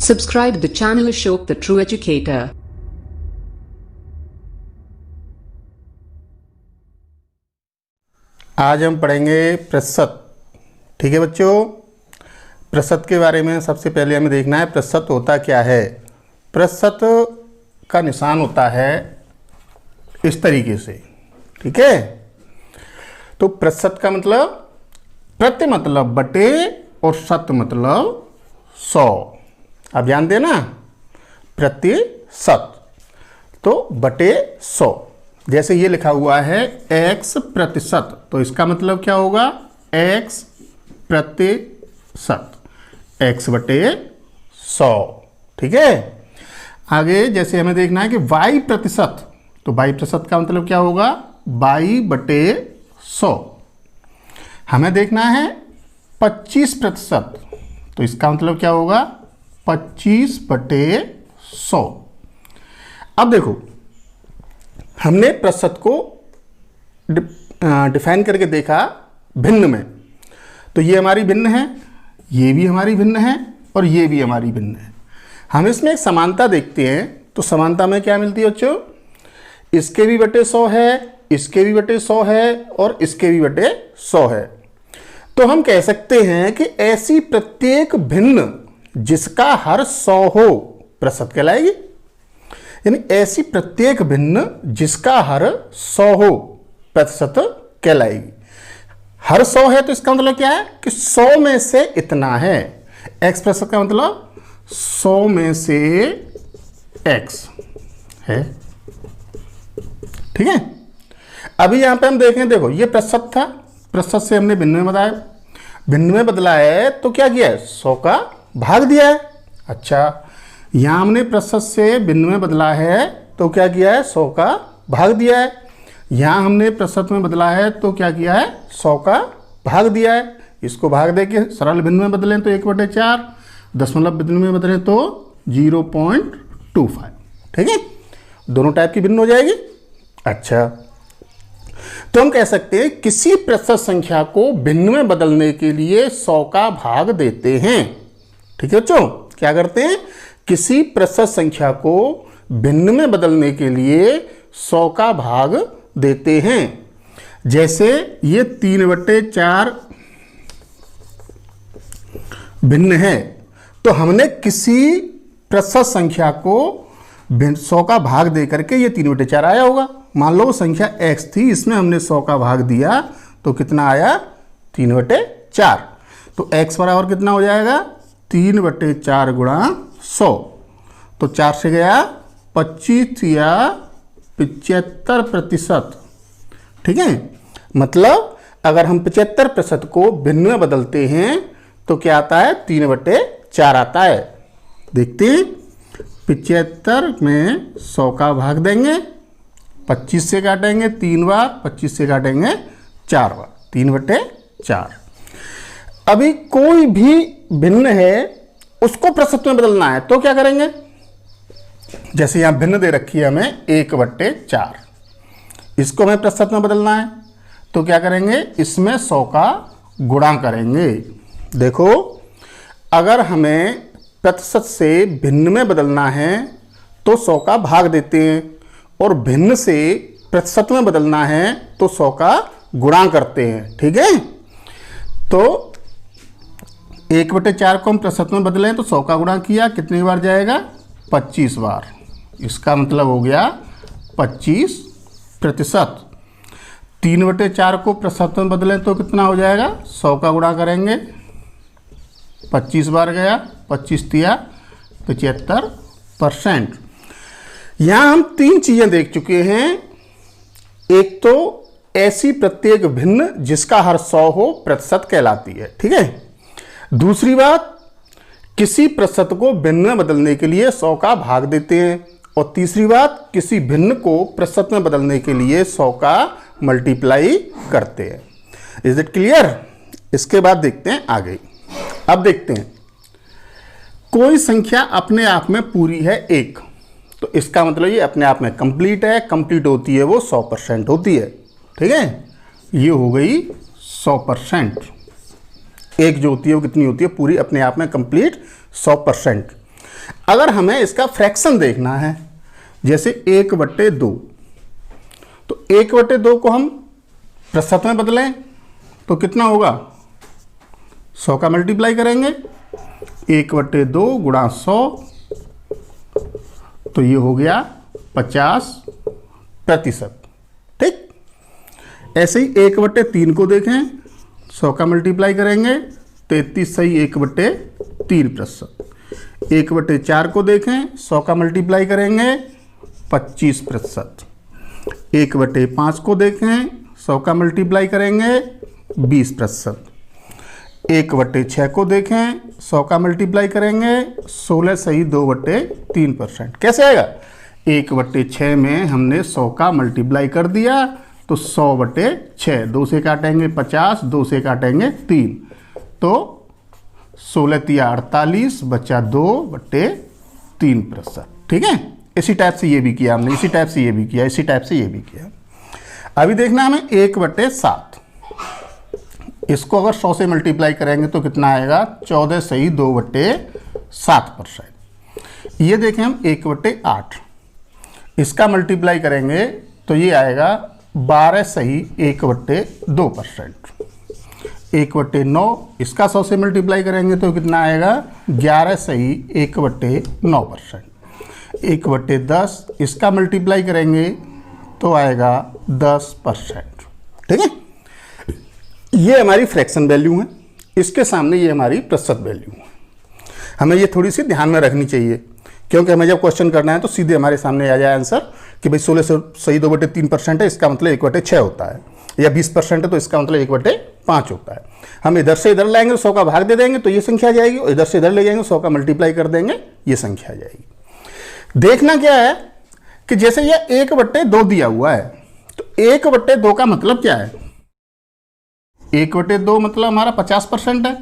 Subscribe the channel Ashok the True Educator. आज हम पढ़ेंगे प्रतिशत। ठीक है बच्चों, प्रतिशत के बारे में सबसे पहले हमें देखना है प्रतिशत होता क्या है। प्रतिशत का निशान होता है इस तरीके से। ठीक है, तो प्रतिशत का मतलब प्रति मतलब बटे और शत मतलब 100। आप जानते हैं ना, प्रतिशत तो बटे 100। जैसे ये लिखा हुआ है x प्रतिशत, तो इसका मतलब क्या होगा x प्रतिशत, x बटे 100। ठीक है, आगे जैसे हमें देखना है कि y प्रतिशत, तो y प्रतिशत का मतलब क्या होगा y बटे 100। हमें देखना है 25 प्रतिशत, तो इसका मतलब क्या होगा 25 बटे 100। अब देखो, हमने प्रतिशत को डिफाइन करके देखा भिन्न में, तो ये हमारी भिन्न है, ये भी हमारी भिन्न है और ये भी हमारी भिन्न है। हम इसमें एक समानता देखते हैं, तो समानता में क्या मिलती है बच्चों, इसके भी बटे 100 है, इसके भी बटे 100 है और इसके भी बटे 100 है। तो हम कह सकते हैं कि ऐसी प्रत्येक भिन्न जिसका हर 100 हो प्रतिशत कहलाएगी। यानी ऐसी प्रत्येक भिन्न जिसका हर 100 हो प्रतिशत कहलाएगी। हर 100 है तो इसका मतलब क्या है कि 100 में से इतना है। x प्रतिशत का मतलब 100 में से x है। ठीक है, अभी यहां पे हम देखें, देखो ये प्रतिशत था, प्रतिशत से हमने भिन्न में बताया, भिन्न में बदला है तो क्या किया है 100 का भाग दिया है। अच्छा, यहां हमने प्रतिशत से भिन्न में बदला है तो क्या किया है 100 का भाग दिया है। यहां हमने प्रतिशत में बदला है तो क्या किया है 100 का भाग दिया है। इसको भाग दे के सरल भिन्न में बदलें तो 1/4, दशमलव भिन्न में बदलें तो 0.25। ठीक है, दोनों टाइप की भिन्न हो जाएगी। अच्छा, तो हम कह सकते हैं किसी प्रतिशत संख्या को भिन्न में बदलने के लिए 100 का भाग देते हैं। ठीक है बच्चों, क्या करते हैं, किसी प्रतिशत संख्या को भिन्न में बदलने के लिए 100 का भाग देते हैं। जैसे ये 3/4 भिन्न है, तो हमने किसी प्रतिशत संख्या को 100 का भाग दे करके ये 3/4 आया होगा। मान लो संख्या x थी, इसमें हमने 100 का भाग दिया तो कितना आया 3/4। तो x बराबर कितना हो जाएगा 3/4 गुणा 100, तो 4 से गया 25 या 75%। ठीक है, मतलब अगर हम 75% को भिन्न में बदलते हैं तो क्या आता है 3/4 आता है। देखते हैं, 75 में 100 का भाग देंगे, 25 से काटेंगे 3 बार, 25 से काटेंगे 4 बार, 3/4। अभी कोई भी भिन्न है उसको प्रतिशत में बदलना है तो क्या करेंगे, जैसे यहां भिन्न दे रखी है हमें 1/4, इसको हमें प्रतिशत में बदलना है तो क्या करेंगे, इसमें 100 का गुणा करेंगे। देखो, अगर हमें प्रतिशत से भिन्न में बदलना है तो 100 का भाग देते हैं, और भिन्न से प्रतिशत में बदलना है तो 100 का गुणा करते हैं। ठीक है, तो 1/4 को हम प्रतिशत में बदलें तो 100 का गुणा किया, कितनी बार जाएगा 25 बार। इसका मतलब हो गया 25%। 3/4 को प्रतिशत में बदलें तो कितना हो जाएगा 100 का गुणा करेंगे, 25 बार गया, 25 तिया 75%। यहां हम 3 चीजें देख चुके हैं। एक तो ऐसी प्रत्येक भिन्न जिसका हर 100 हो प्रतिशत कहलाती है। ठीक है, दूसरी बात, किसी प्रतिशत को भिन्न में बदलने के लिए 100 का भाग देते हैं, और तीसरी बात, किसी भिन्न को प्रतिशत में बदलने के लिए 100 का मल्टीप्लाई करते हैं। Is it clear? इसके बाद देखते हैं आगे। अब देखते हैं, कोई संख्या अपने आप में पूरी है 1, तो इसका मतलब ये अपने आप में कंप्लीट है। कंप्लीट होती है वो 100% होती है। ठीक है, ये हो गई 100%। एक जो होती है वो कितनी होती है, पूरी अपने आप में कंप्लीट 100%। अगर हमें इसका फ्रैक्शन देखना है, जैसे 1/2, तो 1/2 को हम प्रतिशत में बदलें तो कितना होगा, 100 का मल्टीप्लाई करेंगे, 1/2 गुणा 100, तो ये हो गया 50%। ठीक, ऐसे ही 1/3 को देखें, 100 का मल्टीप्लाई करेंगे, 33 सही 1/3%। 1/4 को देखें, 100 का मल्टीप्लाई करेंगे, 25%। 1/5 को देखें, 100 का मल्टीप्लाई करेंगे, 20%। 1/6 को देखें, 100 का मल्टीप्लाई करेंगे, 16 सही 2/3%। कैसे आएगा, 1/6 में हमने 100 का मल्टीप्लाई कर दिया, तो 100/6, 2 से काटेंगे 50, 2 से काटेंगे 3, तो 16 48, बचा 2/3%। ठीक है, इसी टाइप से ये भी किया हमने, इसी टाइप से ये भी किया, इसी टाइप से ये भी किया। अभी देखना हमें 1/7, इसको अगर 100 से मल्टीप्लाई करेंगे तो कितना आएगा, 14 सही 2/7%। ये देखें हम 1/8, इसका मल्टीप्लाई करेंगे तो ये आएगा 12 सही 1/2%। 1/9, इसका 100 से मल्टीप्लाई करेंगे तो कितना आएगा, 11 सही 1/9%। 1/10, इसका मल्टीप्लाई करेंगे तो आएगा 10%। ठीक है, ये हमारी फ्रैक्शन वैल्यू है, इसके सामने ये हमारी प्रतिशत वैल्यू है। हमें ये थोड़ी सी ध्यान में रखनी चाहिए, क्योंकि हमें जब क्वेश्चन करना है तो सीधे हमारे सामने आ जाए आंसर कि भाई 16 सही 2/3% है, इसका मतलब 1/6 होता है, या 20% है तो इसका मतलब 1/5 होता है। हम इधर से इधर लाएंगे, 100 का भाग दे देंगे तो ये संख्या आ जाएगी, और इधर से इधर ले जाएंगे, 100 का मल्टीप्लाई कर देंगे, ये संख्या आ जाएगी। देखना क्या है कि जैसे ये 1/2 दिया हुआ है, तो 1/2 का मतलब क्या है, 1/2 मतलब हमारा 50% है।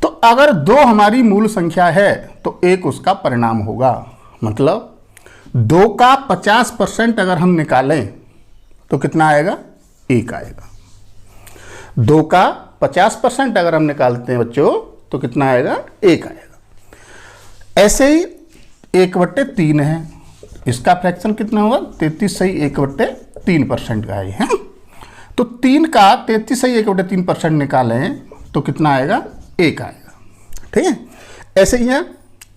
तो अगर 2 हमारी मूल संख्या है तो 1 उसका परिणाम होगा, मतलब 2 का 50% अगर हम निकालें तो कितना आएगा, 1 आएगा। 2 का 50% अगर हम निकालते हैं बच्चों तो कितना आएगा, 1 आएगा। ऐसे ही 1/3 है, इसका फ्रैक्शन कितना होगा, 33 सही 1/3% का है। तो 3 का 33 सही 1/3% निकालें तो कितना आएगा, 1 आएगा। ठीक है, ऐसे ही है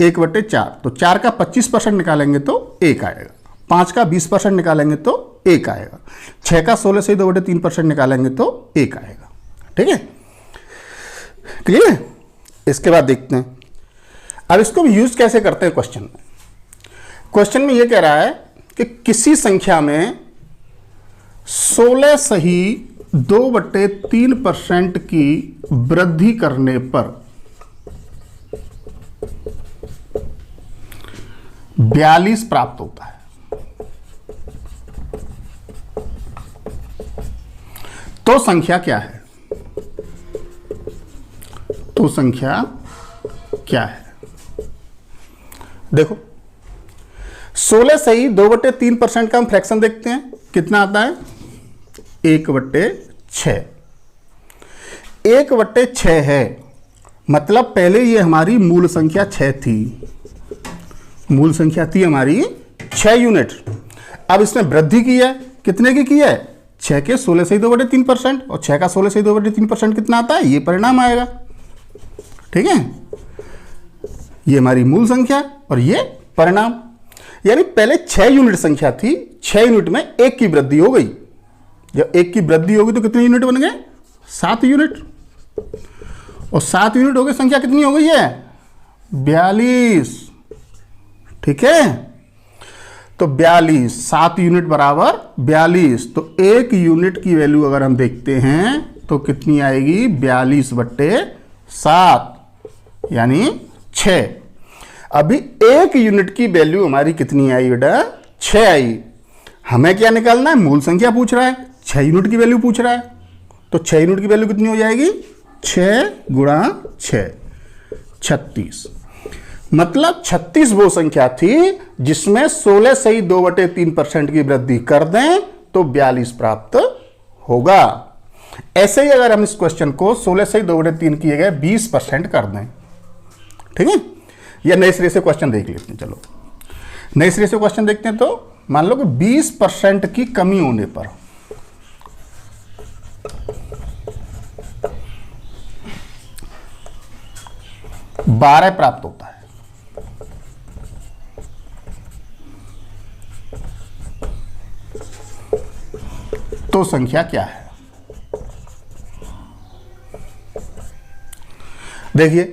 1/4, तो 4 का 25% निकालेंगे तो 1 आएगा। 5 का 20% निकालेंगे तो 1 आएगा। 6 का 16 सही 2/3% निकालेंगे तो 1 आएगा। ठीक है, क्लियर है। इसके बाद देखते हैं अब इसको हम यूज कैसे करते हैं क्वेश्चन में। क्वेश्चन में यह कह रहा है कि किसी संख्या में 16 सही 2/3% की वृद्धि करने पर 42 प्राप्त होता है। तो संख्या क्या है, तो संख्या क्या है। देखो 16 सही 2/3% का हम फ्रैक्शन देखते हैं, कितना आता है, 1/6। 1/6 है, मतलब पहले ये हमारी मूल संख्या 6 थी, मूल संख्या थी हमारी 6 यूनिट। अब इसने वृद्धि की है, कितने की है, 6 के 16 सही 2/3%, और 6 का 16 सही 2/3% कितना आता है, ये परिणाम आएगा। ठीक है, ये हमारी मूल संख्या और ये परिणाम, यानी पहले 6 यूनिट संख्या थी, 6 यूनिट में 1 की वृद्धि हो गई। जब 1 की वृद्धि होगी तो कितने यूनिट बन गए, 7 यूनिट, और 7 यूनिट हो गई, संख्या कितनी हो गई है, 42। ठीक है, तो 42, 7 यूनिट बराबर 42, तो 1 यूनिट की वैल्यू अगर हम देखते हैं तो कितनी आएगी, 42/7 यानी 6। अभी 1 यूनिट की वैल्यू हमारी कितनी आई बेटा, 6 आई। हमें क्या निकालना है, मूल संख्या पूछ रहा है, 6 यूनिट की वैल्यू पूछ रहा है, तो 6 यूनिट की वैल्यू कितनी हो जाएगी, 6 गुणा 6, 36। मतलब 36 वो संख्या थी जिसमें 16 सही 2/3% की वृद्धि कर दें तो 42 प्राप्त होगा। ऐसे ही अगर हम इस क्वेश्चन को 16 सही 2/3 किए गए 20% कर दें, ठीक है, या नए सिरे से क्वेश्चन देख लेते हैं। चलो नए सिरे से क्वेश्चन देखते हैं। तो मान लो कि 20% की कमी होने पर बारह प्राप्त होता है। तो संख्या क्या है? देखिए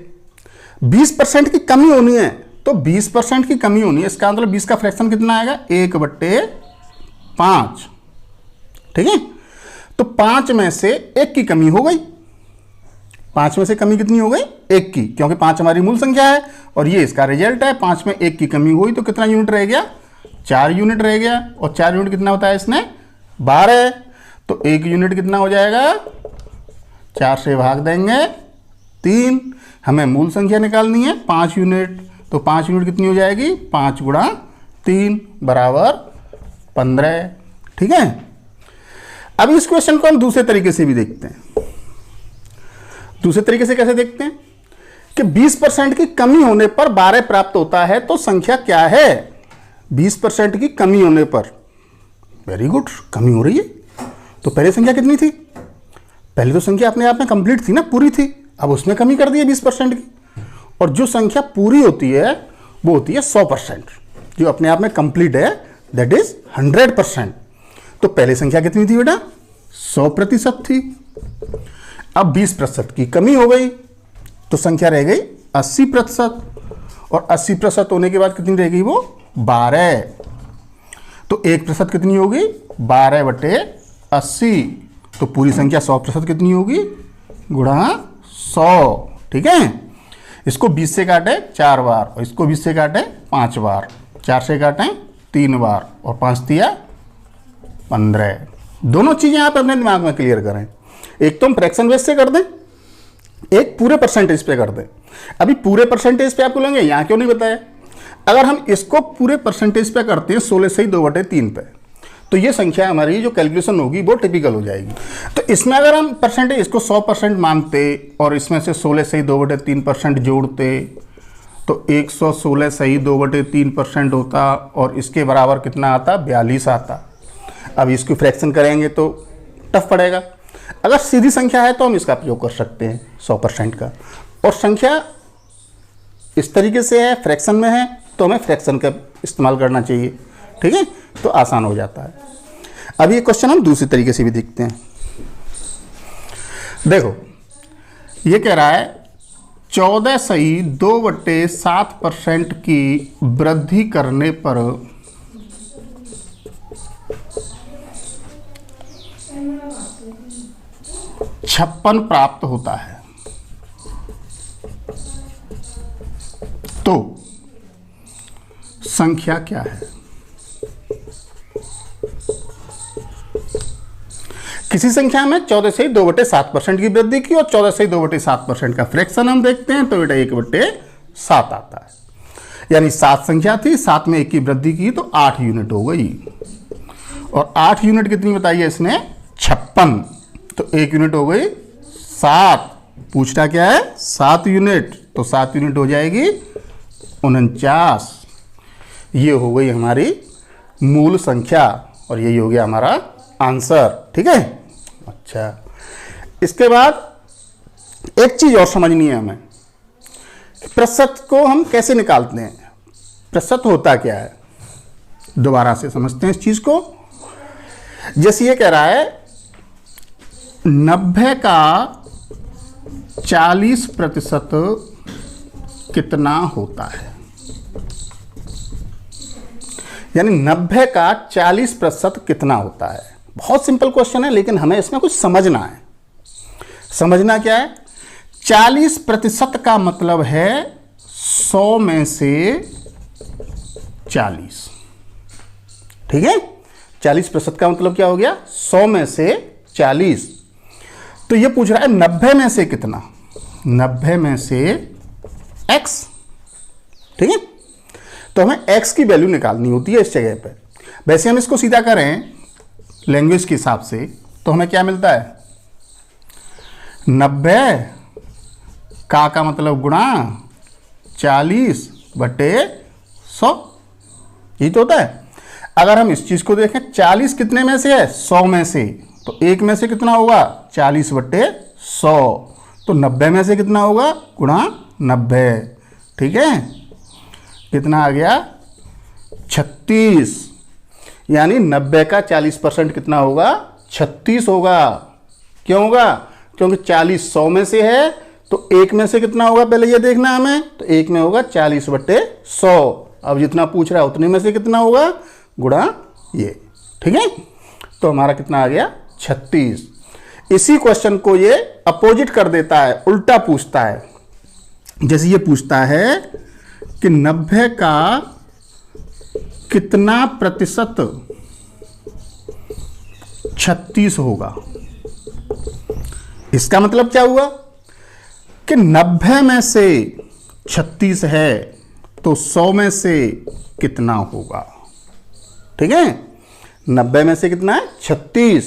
20% की कमी होनी है, तो 20% की कमी होनी है, इसका मतलब 20 का फ्रैक्शन कितना आएगा? 1/5। ठीक है, तो 5 में से 1 की कमी हो गई। 5 में से कमी कितनी हो गई? 1 की, क्योंकि 5 हमारी मूल संख्या है और ये इसका रिजल्ट है। 5 में 1 की कमी हुई तो कितना यूनिट रह गया? 4 यूनिट रह गया। और 4 यूनिट कितना होता है इसने? 12। तो 1 यूनिट कितना हो जाएगा? 4 से भाग देंगे 3। हमें मूल संख्या निकालनी है 5 यूनिट, तो 5 यूनिट कितनी हो जाएगी? 5 गुणा 3 बराबर 15। ठीक है, अब इस क्वेश्चन को हम दूसरे तरीके से भी देखते हैं। दूसरे तरीके से कैसे देखते हैं कि 20% की कमी होने पर 12 प्राप्त होता है, तो संख्या क्या है? 20% की कमी होने पर, वेरी गुड, कमी हो रही है। तो पहले संख्या कितनी थी? पहले तो संख्या अपने आप में कंप्लीट थी ना, पूरी थी। अब उसमें कमी कर दी है 20% की, और जो संख्या पूरी होती है वो होती है 100%, जो अपने आप में कंप्लीट है, दैट इज 100%। तो पहले संख्या कितनी थी बेटा? 100% थी। अब 20% की कमी हो गई तो संख्या रह गई 80%, और 80% होने के बाद कितनी रह गई? वो 12। तो 1% कितनी होगी? 12/80। तो पूरी संख्या 100% कितनी होगी? गुणा 100। ठीक है, इसको 20 से काटे 4 बार और इसको 20 से काटे 5 बार, 4 से काटें 3 बार और 5 दिया 15। दोनों चीजें आप अपने दिमाग में क्लियर करें। एक तो हम फ्रैक्शन बेस से कर दें, एक पूरे परसेंटेज पे कर दें। अभी पूरे परसेंटेज पे आपको लेंगे, यहां क्यों नहीं बताया? अगर हम इसको पूरे परसेंटेज पे करते हैं 16 से 2/3 पे, तो ये संख्या हमारी जो कैलकुलेशन होगी वो टिपिकल हो जाएगी। तो इसमें अगर हम परसेंटेज इसको 100% मानते और इसमें से 16 से 2/3% जोड़ते, तो 116 से 2/3% होता और इसके बराबर कितना आता? 42 आता। अब इसकी फ्रैक्शन करेंगे तो टफ पड़ेगा। अगर सीधी संख्या है तो हम इसका प्रयोग कर सकते हैं 100% का, और संख्या इस तरीके से है, फ्रैक्शन में है, तो हमें फ्रैक्शन का इस्तेमाल करना चाहिए। ठीक है, तो आसान हो जाता है। अब ये क्वेश्चन हम दूसरी तरीके से भी देखते हैं। देखो ये कह रहा है 14 से 2/7% की वृद्धि करने पर 56 प्राप्त होता है। तो संख्या क्या है? किसी संख्या में 14 से 2/7% की वृद्धि की और 14 से 2/7% का फ्रैक्शन हम देखते हैं, तो बेटा 1/7 आता है। यानी 7 संख्या थी, 7 में 1 की वृद्धि की तो 8 यूनिट हो गई, और 8 यूनिट कितनी बताई है इसने? 56। तो 1 यूनिट हो गई 7। पूछता क्या है? 7 यूनिट, तो 7 यूनिट हो जाएगी 49। ये हो गई हमारी मूल संख्या और यही हो गया हमारा आंसर। ठीक है, अच्छा, इसके बाद एक चीज और समझनी है हमें, प्रतिशत को हम कैसे निकालते हैं, प्रतिशत होता क्या है। दोबारा से समझते हैं इस चीज को। जैसे ये कह रहा है 90 का 40% कितना होता है, यानी 90 का 40% कितना होता है। बहुत सिंपल क्वेश्चन है, लेकिन हमें इसमें कुछ समझना है। समझना क्या है? 40% का मतलब है 100 में से 40। ठीक है, 40% का मतलब क्या हो गया? 100 में से 40। तो ये पूछ रहा है 90 में से कितना? 90 में से x। ठीक है, तो हमें x की वैल्यू निकालनी होती है इस जगह पे। वैसे हम इसको सीधा करें लैंग्वेज के हिसाब से तो हमें क्या मिलता है? 90 का मतलब गुणा 40/100, यही तो होता है। अगर हम इस चीज को देखें 40 कितने में से है, 100 में से, तो 1 में से कितना होगा 40/100, तो 90 में से कितना होगा गुणा 90, ठीक है। कितना आ गया 36, यानी 90 का 40% कितना होगा 36 होगा। क्यों होगा, क्योंकि 40 100 में से है, तो 1 में से कितना होगा पहले ये देखना है हमें, तो 1 में होगा 40/100। अब जितना पूछ रहा है उतने में से कितना होगा गुणा ये, ठीक है। तो हमारा कितना आ गया 36। इसी क्वेश्चन को ये अपोजिट कर देता है, उल्टा पूछता है। जैसे ये पूछता है कि 90 का कितना प्रतिशत 36 होगा। इसका मतलब क्या हुआ कि 90 में से 36 है तो 100 में से कितना होगा, ठीक है। 90 में से कितना है 36,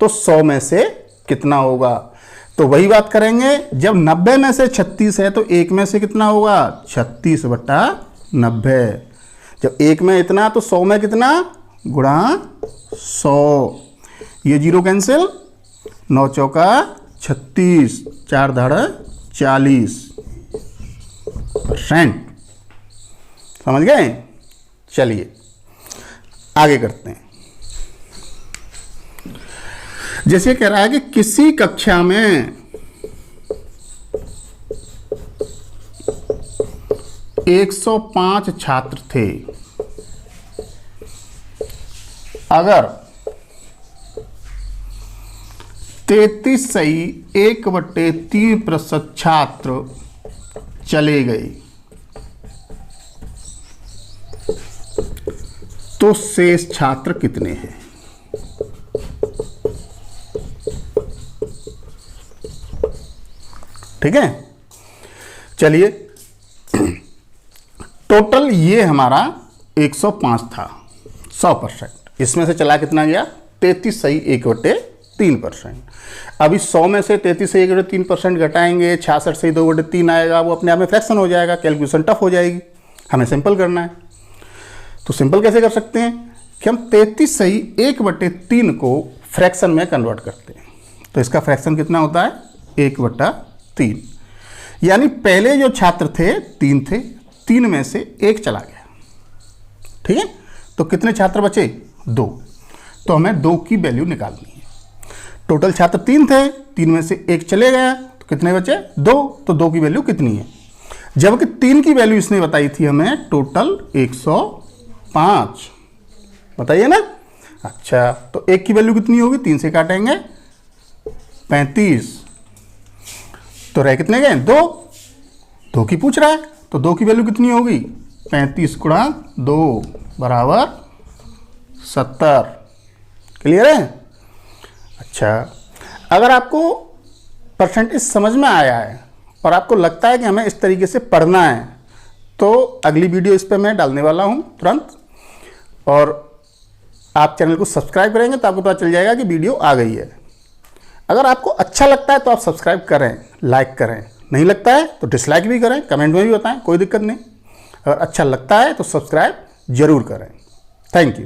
तो 100 में से कितना होगा। तो वही बात करेंगे, जब 90 में से 36 है तो 1 में से कितना होगा 36/90। जब 1 में इतना तो 100 में कितना गुणा 100, ये जीरो कैंसिल, 9 चौका 36, 4 धाड़ा 40%। समझ गए। चलिए आगे करते हैं। जैसे कह रहा है कि किसी कक्षा में 105 छात्र थे, अगर 33 सही 1/3% छात्र चले गए तो शेष छात्र कितने हैं। ठीक है, चलिए टोटल ये हमारा 105 था 100%, इसमें से चला कितना गया 33 सही 1/3%। अभी 100 में से 33 से 1/3% घटाएंगे, 66 से 2/3 आएगा, वो अपने आप में फ्रैक्शन हो जाएगा, कैलकुलेशन टफ हो जाएगी, हमें सिंपल करना है। तो सिंपल कैसे कर सकते हैं कि हम 33 सही 1/3 को फ्रैक्शन में कन्वर्ट करते हैं। तो इसका फ्रैक्शन कितना होता है 1/3, यानी पहले जो छात्र थे 3 थे, 3 में से 1 चला गया, ठीक है। तो कितने छात्र बचे 2, तो हमें 2 की वैल्यू निकालनी है। टोटल छात्र 3 थे, 3 में से 1 चले गया, तो कितने बचे 2, तो 2 की वैल्यू कितनी है, जबकि 3 की वैल्यू इसने बताई थी हमें टोटल 105, बताइए ना। अच्छा, तो 1 की वैल्यू कितनी होगी, 3 से काटेंगे 35, तो रह कितने गए 2, 2 की पूछ रहा है, तो 2 की वैल्यू कितनी होगी 35 गुणा 2 बराबर 70। क्लियर है। अच्छा, अगर आपको परसेंटेज समझ में आया है और आपको लगता है कि हमें इस तरीके से पढ़ना है, तो अगली वीडियो इस पर मैं डालने वाला हूं तुरंत, और आप चैनल को सब्सक्राइब करेंगे तो आपको पता चल जाएगा कि वीडियो आ गई है। अगर आपको अच्छा लगता है तो आप सब्सक्राइब करें, लाइक करें, नहीं लगता है तो डिसलाइक भी करें, कमेंट में भी बताएं, कोई दिक्कत नहीं। अगर अच्छा लगता है तो सब्सक्राइब जरूर करें। Thank you.